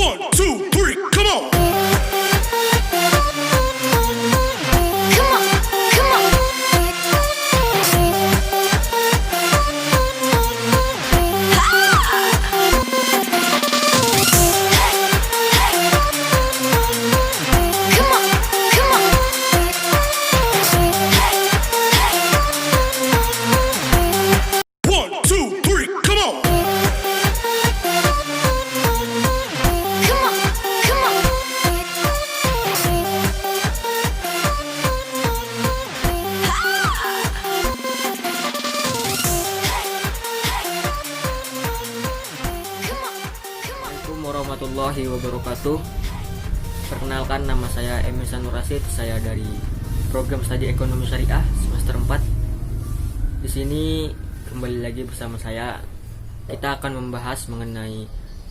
One, two, three, come on. Come on, come on. Come on, come on. One, two, three, come on. Come on, come on. Assalamualaikum warahmatullahi wabarakatuh. Perkenalkan, nama saya Emerson Nur Rasid. Saya dari program studi ekonomi syariah semester 4. Di sini kembali lagi bersama saya. Kita akan membahas mengenai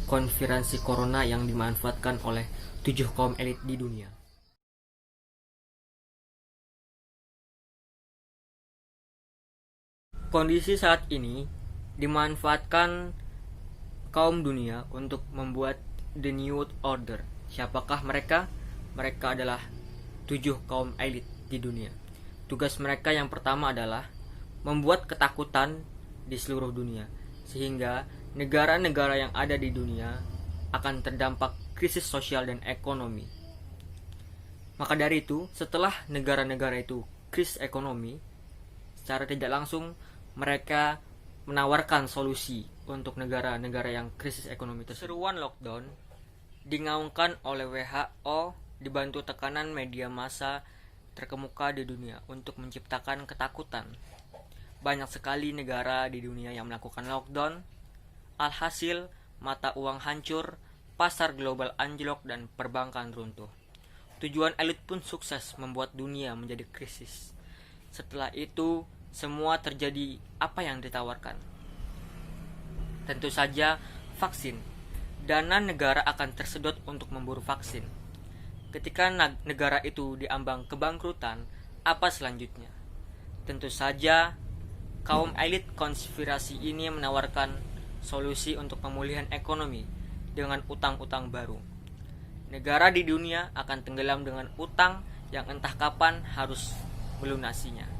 konspirasi corona yang dimanfaatkan oleh 7 kaum elit di dunia. Kondisi saat ini dimanfaatkan kaum dunia untuk membuat the new order. Siapakah mereka? Mereka adalah 7 kaum elit di dunia. Tugas mereka yang pertama adalah membuat ketakutan di seluruh dunia, sehingga negara-negara yang ada di dunia akan terdampak krisis sosial dan ekonomi. Maka dari itu, setelah negara-negara itu krisis ekonomi, secara tidak langsung mereka menawarkan solusi untuk negara-negara yang krisis ekonomi tersebut. Seruan lockdown digaungkan oleh WHO dibantu tekanan media massa terkemuka di dunia untuk menciptakan ketakutan. Banyak sekali negara di dunia yang melakukan lockdown. Alhasil, mata uang hancur, pasar global anjlok, dan perbankan runtuh. Tujuan elit pun sukses membuat dunia menjadi krisis. Setelah itu, semua terjadi apa yang ditawarkan. Tentu saja vaksin. Dana negara akan tersedot untuk memburu vaksin. Ketika negara itu diambang kebangkrutan, apa selanjutnya? Tentu saja kaum elit konspirasi ini menawarkan solusi untuk pemulihan ekonomi dengan utang-utang baru. Negara di dunia akan tenggelam dengan utang yang entah kapan harus melunasinya.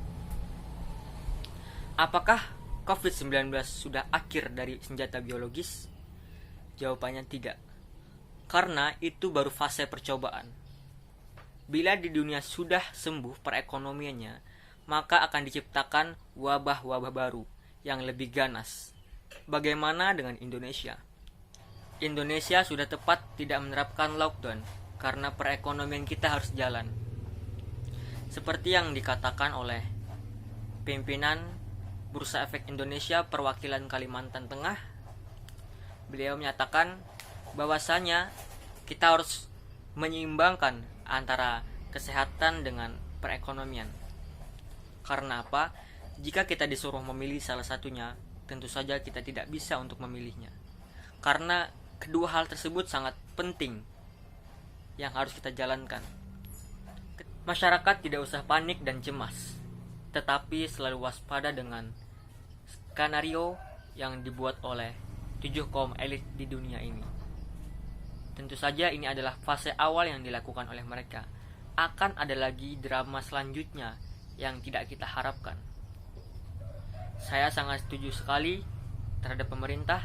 Apakah COVID-19 sudah akhir dari senjata biologis? Jawabannya tidak. Karena itu baru fase percobaan. Bila di dunia sudah sembuh perekonomiannya, maka akan diciptakan wabah-wabah baru yang lebih ganas. Bagaimana dengan Indonesia? Indonesia sudah tepat tidak menerapkan lockdown karena perekonomian kita harus jalan. Seperti yang dikatakan oleh pimpinan Bursa Efek Indonesia Perwakilan Kalimantan Tengah, beliau menyatakan bahwasanya kita harus menyeimbangkan antara kesehatan dengan perekonomian. Karena apa? Jika kita disuruh memilih salah satunya, tentu saja kita tidak bisa untuk memilihnya. Karena kedua hal tersebut sangat penting yang harus kita jalankan. Masyarakat tidak usah panik dan cemas, tetapi selalu waspada dengan skenario yang dibuat oleh 7 kaum elit di dunia ini. Tentu saja ini adalah fase awal yang dilakukan oleh mereka. Akan ada lagi drama selanjutnya yang tidak kita harapkan. Saya sangat setuju sekali terhadap pemerintah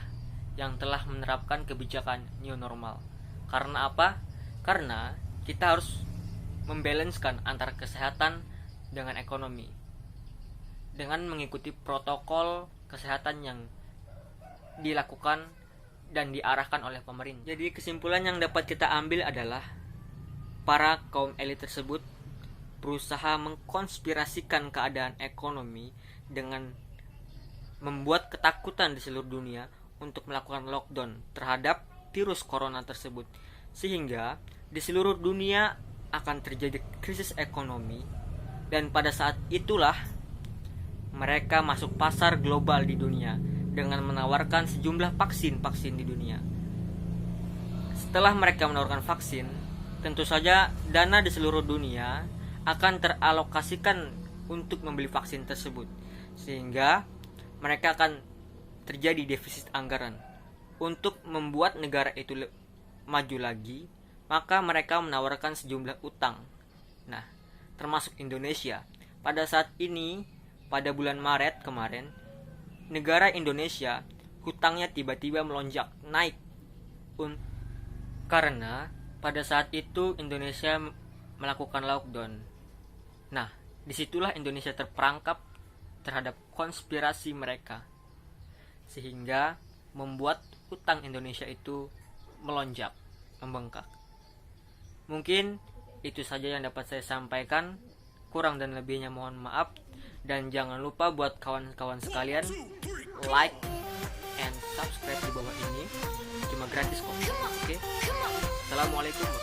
yang telah menerapkan kebijakan new normal. Karena apa? Karena kita harus membalanskan antara kesehatan dengan ekonomi dengan mengikuti protokol kesehatan yang dilakukan dan diarahkan oleh pemerintah. Jadi kesimpulan yang dapat kita ambil adalah para kaum elit tersebut berusaha mengkonspirasikan keadaan ekonomi dengan membuat ketakutan di seluruh dunia untuk melakukan lockdown terhadap virus corona tersebut, sehingga di seluruh dunia akan terjadi krisis ekonomi, dan pada saat itulah mereka masuk pasar global di dunia dengan menawarkan sejumlah vaksin di dunia. Setelah mereka menawarkan vaksin, tentu saja dana di seluruh dunia akan teralokasikan untuk membeli vaksin tersebut, sehingga mereka akan terjadi defisit anggaran untuk membuat negara itu maju lagi, maka mereka menawarkan sejumlah utang. Nah, termasuk Indonesia. Pada saat ini, pada bulan Maret kemarin, negara Indonesia hutangnya tiba-tiba melonjak naik. Karena pada saat itu Indonesia melakukan lockdown. Nah, disitulah Indonesia terperangkap terhadap konspirasi mereka, sehingga membuat utang Indonesia itu melonjak, membengkak. Mungkin itu saja yang dapat saya sampaikan. Kurang dan lebihnya mohon maaf. Dan jangan lupa buat kawan-kawan sekalian like and subscribe di bawah ini. Cuma gratis kok. Oke. Assalamualaikum